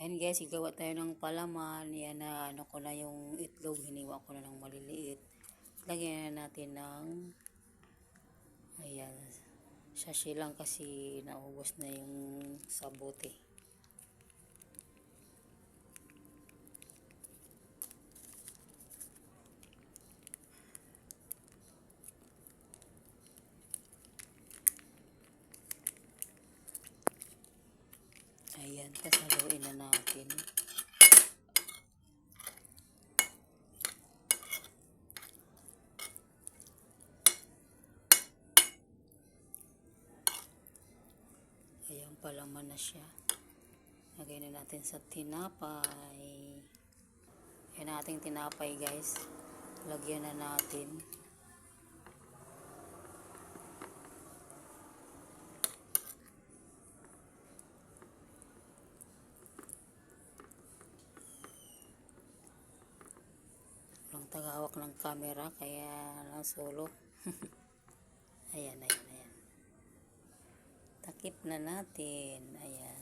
Ayan guys, igawa tayo ng palaman. Yan na, ano ko na yung itlog. Hiniwa ko na ng maliliit. Lagyan na natin ng, ayan, sachet lang kasi naubos na yung sabote. Ayan, kasaluin na natin. Ayan, palaman na siya. Lagay na natin sa tinapay. Ayan ating tinapay guys. Lagyan na natin. Walang tagahawak ng camera kaya lang solo. Ayan, ayan, ayan. Takip na natin. Ayan.